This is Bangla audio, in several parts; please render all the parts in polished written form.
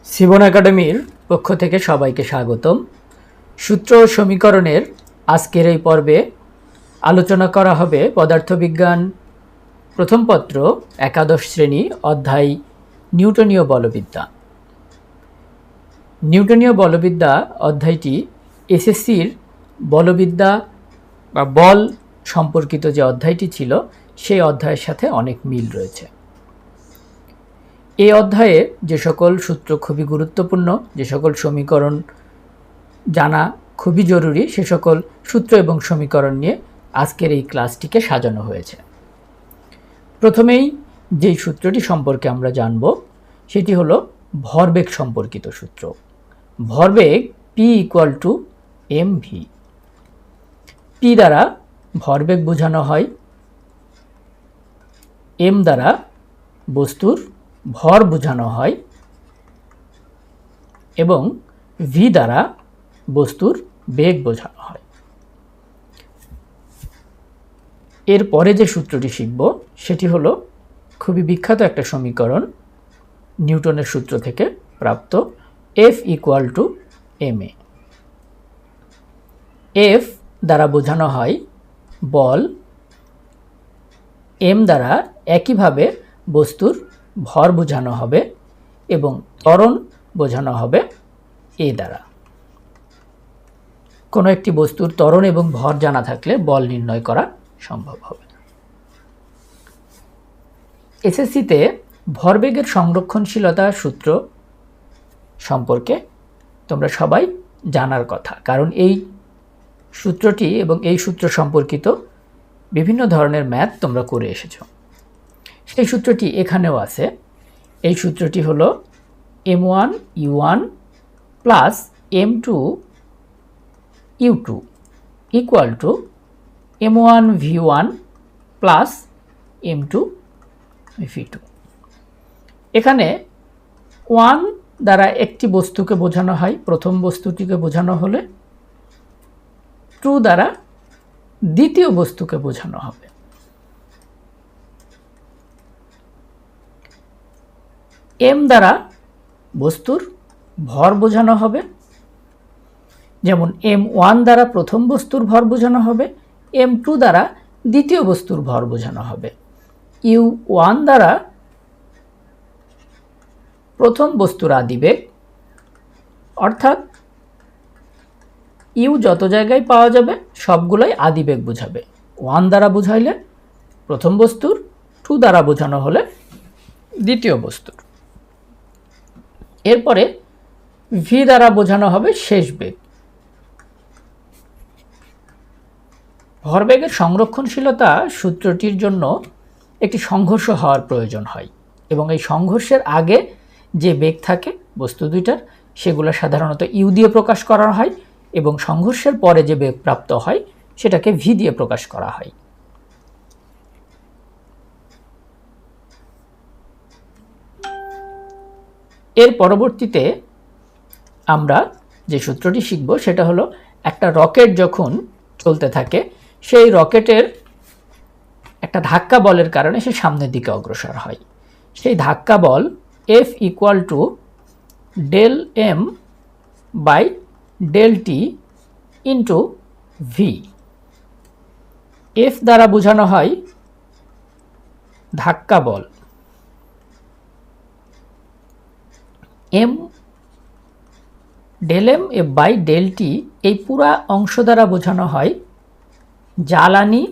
জীবন একাডেমির পক্ষ থেকে সবাইকে স্বাগতম। সূত্র ও সমীকরণের আজকের এই পর্বে আলোচনা করা হবে পদার্থবিজ্ঞান প্রথম পত্র একাদশ শ্রেণী অধ্যায় নিউটনীয় বলবিদ্যা। নিউটনীয় বলবিদ্যা অধ্যায়টি এসএসসির বলবিদ্যা বা বল সম্পর্কিত যে অধ্যায়টি ছিল সেই অধ্যায়ের সাথে অনেক মিল রয়েছে। এই অধ্যায়ে যে সকল সূত্র খুবই গুরুত্বপূর্ণ, যে সকল সমীকরণ জানা খুবই জরুরি, সে সকল সূত্র এবং সমীকরণ নিয়ে আজকের এই ক্লাসটিকে সাজানো হয়েছে। প্রথমেই যেই সূত্রটি সম্পর্কে আমরা জানব সেটি হলো ভরবেগ সম্পর্কিত সূত্র। ভরবেগ P = mv। P দ্বারা ভরবেগ বোঝানো হয়, m দ্বারা বস্তুর ভর বোঝানো হয় এবং v দ্বারা বস্তুর বেগ বোঝানো হয়। এরপরে যে সূত্রটি শিখব সেটি হলো খুবই বিখ্যাত একটা সমীকরণ, নিউটনের সূত্র থেকে প্রাপ্ত, F = ma। F দ্বারা বোঝানো হয় বল, m দ্বারা একইভাবে বস্তুর ভর বোঝানো হবে এবং ত্বরণ বোঝানো হবে a দ্বারা। কোনো একটি বস্তুর ত্বরণ এবং ভর জানা থাকলে বল নির্ণয় করা সম্ভব হবে। এসএসসিতে ভরবেগের সংরক্ষণশীলতা সূত্র সম্পর্কে তোমরা সবাই জানার কথা, কারণ এই সূত্রটি এবং এই সূত্র সম্পর্কিত বিভিন্ন ধরনের ম্যাথ তোমরা করে এসেছো। সেই সূত্রটি এখানেও আছে। এই সূত্রটি হলো m1 u1 plus m2 u2 equal to m1 v1 plus m2 v2। এখানে 1 দ্বারা একটি বস্তুকে বোঝানো হয়, প্রথম বস্তুটিকে বোঝানো হলে 2 দ্বারা দ্বিতীয় বস্তুকে বোঝানো হবে। m দ্বারা বস্তুর ভর বোঝানো হবে, যেমন m1 দ্বারা প্রথম বস্তুর ভর বোঝানো হবে, m2 দ্বারা দ্বিতীয় বস্তুর ভর বোঝানো হবে। u1 দ্বারা প্রথম বস্তুর আদিবেগ, অর্থাৎ u যত জায়গায় পাওয়া যাবে সবগুলোই আদিবেগ বোঝাবে। 1 দ্বারা বোঝাইলে প্রথম বস্তুর, 2 দ্বারা বোঝানো হলে দ্বিতীয় বস্তুর। এরপরে v দ্বারা বোঝানো হবে শেষ বেগ। ভরবেগের সংরক্ষণশীলতা সূত্রটির জন্য একটি সংঘর্ষ হওয়ার প্রয়োজন হয় এবং এই সংঘর্ষের আগে যে বেগ থাকে বস্তু দুইটার সেগুলো সাধারণত u দিয়ে প্রকাশ করা হয় এবং সংঘর্ষের পরে যে বেগ প্রাপ্ত হয় সেটাকে v দিয়ে প্রকাশ করা হয়। এর পরবর্তীতে আমরা যে সূত্রটি শিখব সেটা হলো একটা রকেট যখন চলতে থাকে সেই রকেটের একটা ধাক্কা বলের কারণে সে সামনের দিকে অগ্রসর হয়। সেই ধাক্কা বল F = del m by del t into v। F দ্বারা বোঝানো হয় ধাক্কা বল, m del m by del t এই পুরা অংশ দ্বারা বোঝানো হয় জ্বালানি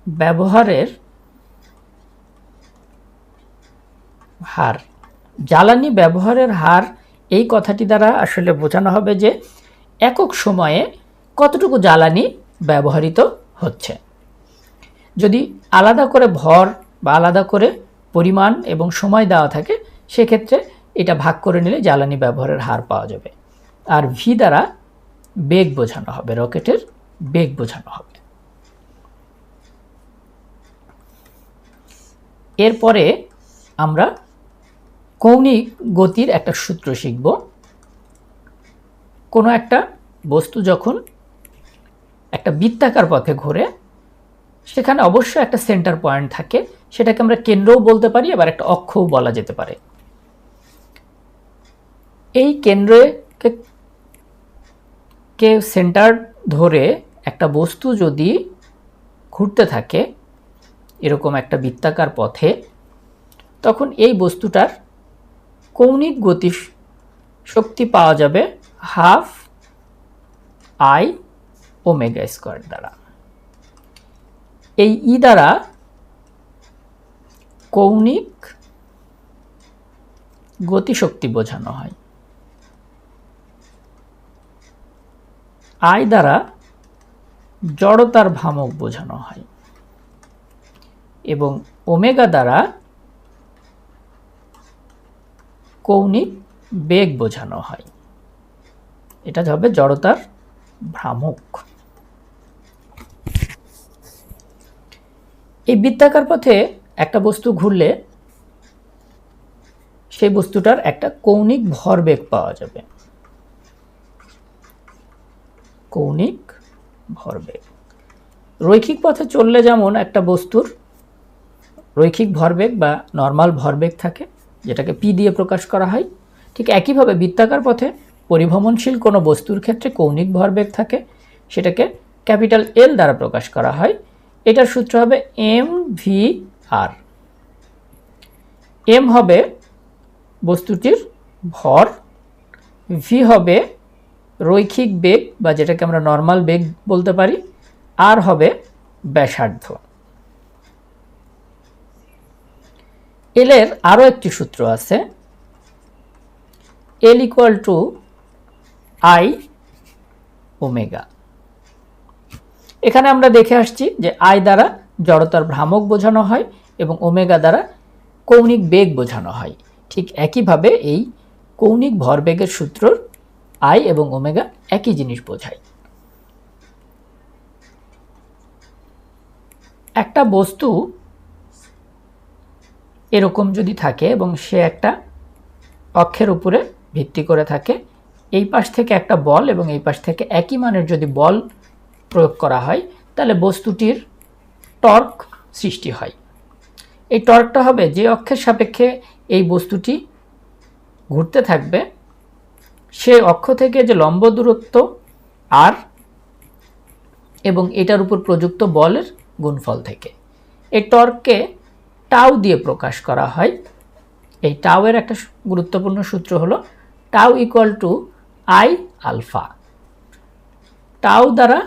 ব্যবহারের হার। জ্বালানি ব্যবহারের হার এই কথাটি দ্বারা আসলে বোঝানো হবে যে একক সময়ে কতটুকু জ্বালানি ব্যবহৃত হচ্ছে। যদি আলাদা করে ভর বা আলাদা করে পরিমাণ এবং সময় দেওয়া থাকে সেক্ষেত্রে এটা ভাগ করে নিলে জ্বালানি ব্যবহারের হার পাওয়া যাবে। আর v দ্বারা বেগ বোঝানো হবে, রকেটের বেগ বোঝানো হবে। এরপরে আমরা কৌণিক গতির একটা সূত্র শিখব। কোনো একটা বস্তু যখন একটা বৃত্তাকার পথে ঘোরে সেখানে অবশ্যই একটা সেন্টার পয়েন্ট থাকে, সেটাকে আমরা কেন্দ্রও বলতে পারি, আবার একটা অক্ষও বলা যেতে পারে। এই কেন্দ্রে সেন্টার ধরে একটা বস্তু যদি ঘুরতে থাকে এরকম একটা বৃত্তাকার পথে, তখন এই বস্তুটার কৌণিক গতি শক্তি পাওয়া যাবে হাফ আই ওমেগা স্কয়ার দ্বারা। এই ই দ্বারা কৌণিক গতিশক্তি বোঝানো হয়, আই দ্বারা জড়তার ভ্রামক বোঝানো হয় এবং ওমেগা দ্বারা কৌণিক বেগ বোঝানো হয়। এটা হবে জড়তার ভ্রামক। এই বৃত্তাকার পথে একটা বস্তু ঘুরলে সেই বস্তুটার একটা কৌণিক ভরবেগ পাওয়া যাবে, কৌণিক ভরবেগ। রৈখিক পথে চললে যেমন একটা বস্তুর রৈখিক ভরবেগ বা নর্মাল ভরবেগ থাকে, যেটাকে পি দিয়ে প্রকাশ করা হয়, ঠিক একইভাবে বৃত্তাকার পথে পরিভ্রমণশীল কোনো বস্তুর ক্ষেত্রে কৌণিক ভরবেগ থাকে, সেটাকে ক্যাপিটাল এল দ্বারা প্রকাশ করা হয়। এটার সূত্র হবে এম ভি আর। এম হবে বস্তুটির ভর, ভি হবে রৈখিক বেগ বা যেটাকে আমরা নর্মাল বেগ বলতে পারি, আর হবে ব্যাসার্ধ। এল এর আরও একটি সূত্র আছে, L equal to I omega. এখানে আমরা দেখে আসছি যে আই দ্বারা জড়তার ভ্রামক বোঝানো হয় এবং ওমেগা দ্বারা কৌণিক বেগ বোঝানো হয়। ঠিক একইভাবে এই কৌণিক ভরবেগের সূত্র আই এবং ওমেগা একই জিনিস বোঝায়। একটা বস্তু এরকম যদি থাকে এবং সে একটা অক্ষের উপরে ভিত্তি করে থাকে, এই পাশ থেকে একটা বল এবং এই পাশ থেকে একই মানের যদি বল প্রয়োগ করা হয়, তাহলে বস্তুটির টর্ক সৃষ্টি হয়। এই টর্কটা হবে যে অক্ষের সাপেক্ষে এই বস্তুটি ঘুরতে থাকবে সে অক্ষ থেকে যে লম্ব দূরত্ব আর এবং এটার উপর প্রযুক্ত বলের গুণফল থেকে। এই টর্ককে টাউ দিয়ে প্রকাশ করা হয়। এই টাউ এর একটা গুরুত্বপূর্ণ সূত্র হলো tau equal to I alpha. Tau দ্বারা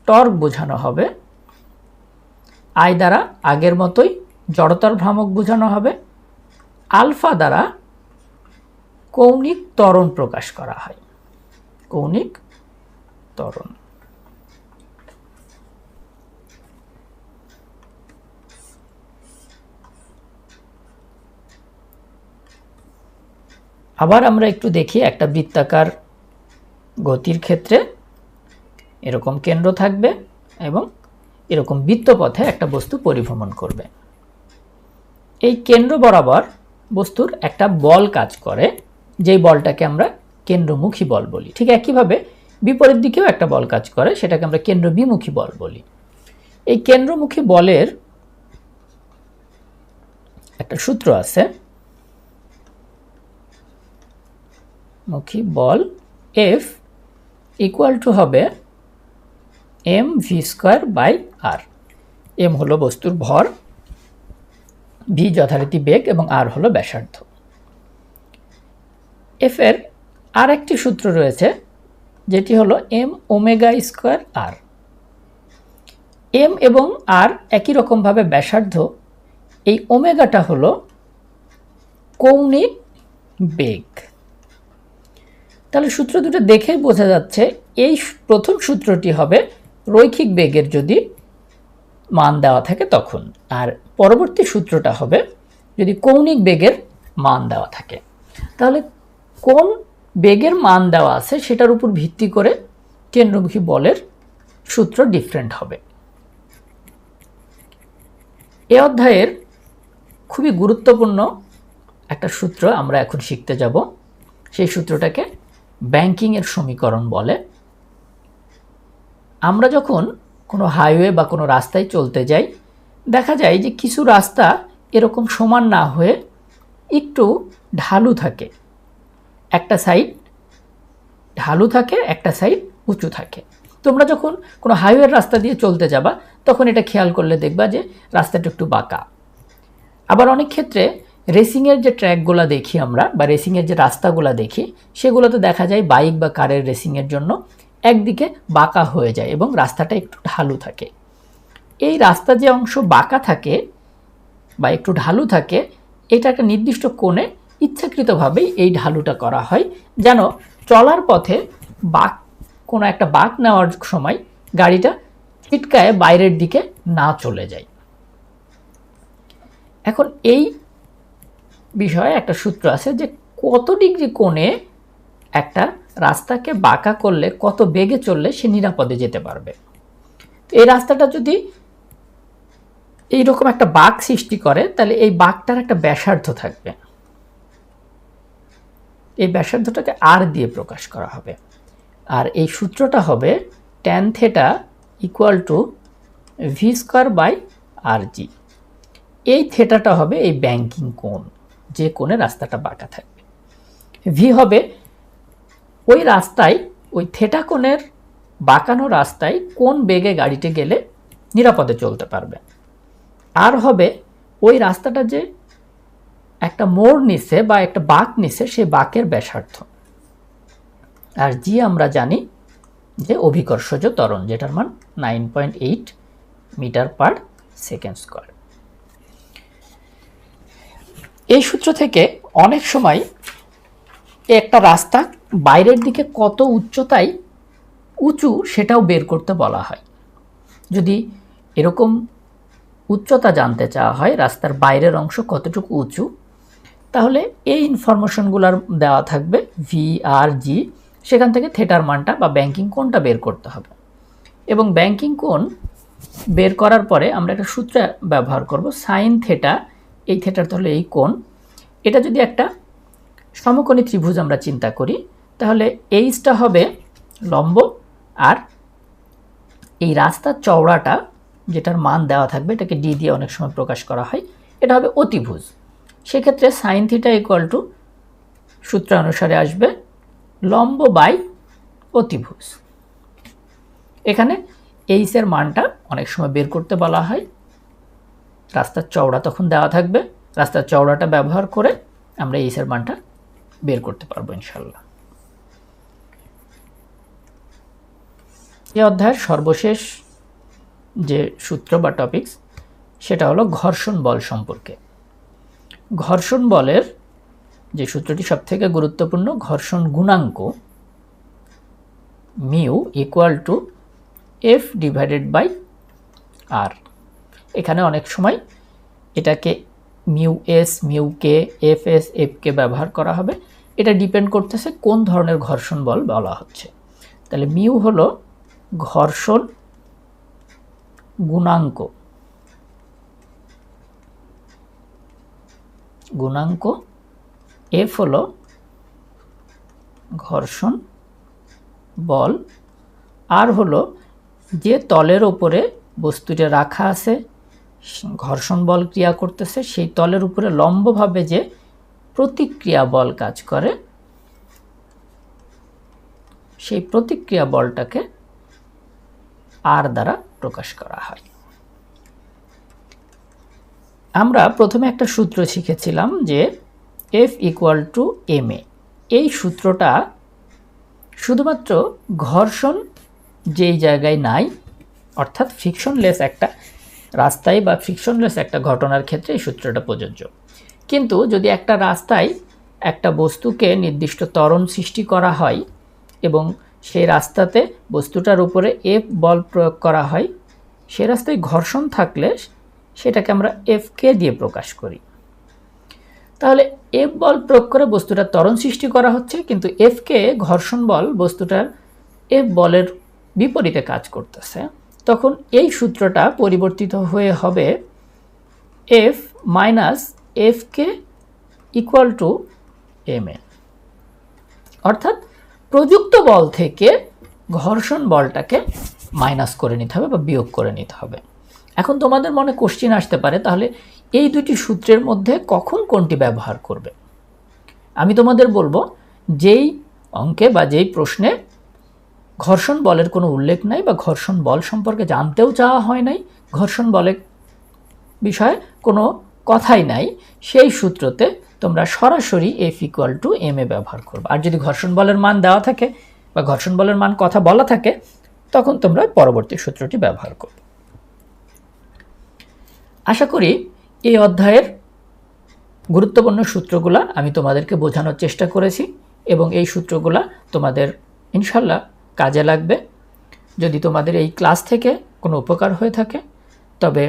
টর্ক বোঝানো হবে, আই দ্বারা আগের মতোই জড়তার ভ্রামক বোঝানো হবে, আলফা দ্বারা কৌণিক ত্বরণ প্রকাশ করা হয়, কৌণিক ত্বরণ। আবার আমরা একটু দেখি একটা বৃত্তাকার গতির ক্ষেত্রে এরকম কেন্দ্র থাকবে এবং এরকম বৃত্তপথে একটা বস্তু পরিভ্রমণ করবে। এই কেন্দ্র বরাবর বস্তুর একটা বল কাজ করে, যেই বলটাকে আমরা কেন্দ্রমুখী বল বলি। ঠিক একইভাবে বিপরীত দিকেও একটা বল কাজ করে, সেটাকে আমরা কেন্দ্র বিমুখী বল বলি। এই কেন্দ্রমুখী বলের একটা সূত্র আছে, মুখী বল এফ ইকুয়াল টু হবে M V square by R. M হলো বস্তুর ভর, ভি যথারীতি বেগ এবং আর হলো ব্যাসার্ধ। এফ এর আর একটি সূত্র রয়েছে যেটি হলো এম ওমেগা স্কোয়ার আর। এম এবং আর একই রকমভাবে ব্যাসার্ধ। এই ওমেগাটা হলো কৌণিক বেগ। তাহলে সূত্র দুটো দেখেই বোঝা যাচ্ছে এই প্রথম সূত্রটি হবে রৈখিক বেগের যদি মান দেওয়া থাকে তখন, আর পরবর্তী সূত্রটা হবে যদি কৌণিক বেগের মান দেওয়া থাকে। তাহলে কোন বেগের মান দেওয়া আছে সেটার উপর ভিত্তি করে কেন্দ্রমুখী বলের সূত্র ডিফারেন্ট হবে। এই অধ্যায়ের খুবই গুরুত্বপূর্ণ একটা সূত্র আমরা এখন শিখতে যাব। সেই সূত্রটাকে ব্যাংকিংয়ের সমীকরণ বলে। আমরা যখন কোনো হাইওয়ে বা কোনো রাস্তায় চলতে যাই, দেখা যায় যে কিছু রাস্তা এরকম সমান না হয়ে একটু ঢালু থাকে, একটা সাইড ঢালু থাকে, একটা সাইড উঁচু থাকে। তোমরা যখন কোনো হাইওয়ের রাস্তা দিয়ে চলতে যাবা তখন এটা খেয়াল করলে দেখবা যে রাস্তাটা একটু বাঁকা। আবার অনেক ক্ষেত্রে রেসিংয়ের যে ট্র্যাকগুলো দেখি আমরা বা রেসিংয়ের যে রাস্তাগুলো দেখি সেগুলোতে দেখা যায় বাইক বা কারের রেসিংয়ের জন্য একদিকে বাঁকা হয়ে যায় এবং রাস্তাটা একটু ঢালু থাকে। এই রাস্তা যে অংশ বাঁকা থাকে বা একটু ঢালু থাকে, এটা একটা নির্দিষ্ট কোণে ইচ্ছাকৃতভাবেই এই ঢালুটা করা হয়, যেন চলার পথে কোনো একটা বাঁক নেওয়ার সময় গাড়িটা ছিটকায় বাইরের দিকে না চলে যায়। এখন এই বিষয়ে একটা সূত্র আছে যে কত ডিগ্রি কোণে একটা রাস্তাকে বাঁকা করলে কত বেগে চললে সে নিরাপদে যেতে পারবে। এই রাস্তাটা যদি এইরকম একটা বাঁক সৃষ্টি করে তাহলে এই বাঁকটার একটা ব্যাসার্ধ থাকবে, এই ব্যাসার্ধটাকে আর দিয়ে প্রকাশ করা হবে, আর এই সূত্রটা হবে tan θ = v²/rg। এই থেটাটা হবে এই ব্যাংকিং কোণ, যে কোণে রাস্তাটা বাঁকা থাকবে। ভি হবে ওই রাস্তায়, ওই থেটা কোণের বাঁকানো রাস্তায় কোন বেগে গাড়িতে গেলে নিরাপদে চলতে পারবে। আর হবে ওই রাস্তাটা যে একটা মোড় নিচ্ছে বা একটা বাঁক নিচ্ছে সেই বাঁকের ব্যাসার্ধ। আর জি আমরা জানি যে অভিকর্ষজ ত্বরণ, যেটার মান 9.8 মিটার/সেকেন্ড স্কয়ার। এই সূত্র থেকে অনেক সময় একটা রাস্তা বাইরের দিকে কত উচ্চতায় উঁচু সেটাও বের করতে বলা হয়। যদি এরকম উচ্চতা জানতে চাওয়া হয় রাস্তার বাইরের অংশ কতটুকু উঁচু, তাহলে এই ইনফরমেশনগুলোর দেওয়া থাকবে ভি আর জি, সেখান থেকে থেটার মানটা বা ব্যাংকিং কোণটা বের করতে হবে। এবং ব্যাংকিং কোণ বের করার পরে আমরা একটা সূত্র ব্যবহার করব সাইন থেটা, এই থেটার তাহলে এই কোণ। এটা যদি একটা সমকোণী ত্রিভুজ আমরা চিন্তা করি তাহলে এইচটা হবে লম্ব, আর এই রাস্তার চওড়াটা যেটার মান দেওয়া থাকবে এটাকে ডি দিয়ে অনেক সময় প্রকাশ করা হয়, এটা হবে অতিভুজ। সেক্ষেত্রে সাইন থিটা = সূত্র অনুসারে আসবে লম্ব বাই অতিভুজ। এখানে এইচ এর মানটা অনেক সময় বের করতে বলা হয়, রাস্তার চওড়া তখন দেওয়া থাকবে, রাস্তার চওড়াটা ব্যবহার করে আমরা এইচ এর মানটা বের করতে পারবো ইনশাল্লাহ। এই অধ্যায়ের সর্বশেষ যে সূত্র বা টপিকস সেটা হলো ঘর্ষণ বল সম্পর্কে। ঘর্ষণ বলের যে সূত্রটি সবথেকে গুরুত্বপূর্ণ, ঘর্ষণ গুণাঙ্ক মিউ = F/r। এখানে অনেক সময় এটাকে মিউ এস, মিউ কে, এফ এস, এফ কে ব্যবহার করা হবে, এটা ডিপেন্ড করতেছে কোন ধরনের ঘর্ষণ বল বলা হচ্ছে। তাহলে মিউ হলো ঘর্ষণ গুণাঙ্ক, এফ হলো ঘর্ষণ বল, আর হলো যে তলের উপরে বস্তুটা রাখা আছে, ঘর্ষণ বল ক্রিয়া করতেছে, সেই তলের উপরে লম্বভাবে যে প্রতিক্রিয়া বল কাজ করে সেই প্রতিক্রিয়া বলটাকে আর দ্বারা প্রকাশ করা হয়। আমরা প্রথমে একটা সূত্র শিখেছিলাম যে F = ma। এই সূত্রটা শুধুমাত্র ঘর্ষণ যেই জায়গায় নাই, অর্থাৎ ফ্রিকশনলেস একটা রাস্তায় বা ফ্রিকশনলেস একটা ঘটনার ক্ষেত্রে এই সূত্রটা প্রযোজ্য। কিন্তু যদি একটা রাস্তায় একটা বস্তুকে নির্দিষ্ট ত্বরণ সৃষ্টি করা হয় এবং সেই রাস্তাতে বস্তুটার উপরে এফ বল প্রয়োগ করা হয়, সে রাস্তায় ঘর্ষণ থাকলে সেটাকে আমরা এফ কে দিয়ে প্রকাশ করি। তাহলে এফ বল প্রয়োগ করে বস্তুটার ত্বরণ সৃষ্টি করা হচ্ছে, কিন্তু এফ কে ঘর্ষণ বল বস্তুটার এফ বলের বিপরীতে কাজ করতেছে। তখন এই সূত্রটা পরিবর্তিত হয়ে হবে F - Fk = ma। অর্থাৎ প্রযুক্ত বল থেকে ঘর্ষণ বলটাকে মাইনাস করে নিতে হবে বা বিয়োগ করে নিতে হবে। এখন তোমাদের মনে কোশ্চিন আসতে পারে, তাহলে এই দুটি সূত্রের মধ্যে কখন কোনটি ব্যবহার করবে? আমি তোমাদের বলবো, যেই অঙ্কে বা যেই প্রশ্নে ঘর্ষণ বলের কোনো উল্লেখ নাই বা ঘর্ষণ বল সম্পর্কে জানতেও চাওয়া হয় নাই, ঘর্ষণ বলের বিষয়ে কোনো কথাই নাই, সেই সূত্রতে তোমরা সরাসরি F=ma ব্যবহার করবে। আর যদি ঘর্ষণ বলের মান দেওয়া থাকে বা ঘর্ষণ বলের মান কথা বলা থাকে, তখন তোমরা পরবর্তী সূত্রটি ব্যবহার করবে। আশা করি এই অধ্যায়ের গুরুত্বপূর্ণ সূত্রগুলা আমি তোমাদেরকে বোঝানোর চেষ্টা করেছি এবং এই সূত্রগুলা তোমাদের ইনশাল্লাহ কাজে লাগবে। যদি তোমাদের এই ক্লাস থেকে কোনো উপকার হয়ে থাকে, তবে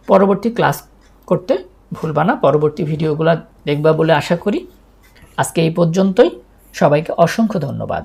পরবর্তী ক্লাস করতে ভুলবা না, পরবর্তী ভিডিওগুলো দেখবা বলে আশা করি। আজকে এই পর্যন্তই। সবাইকে অসংখ্য ধন্যবাদ।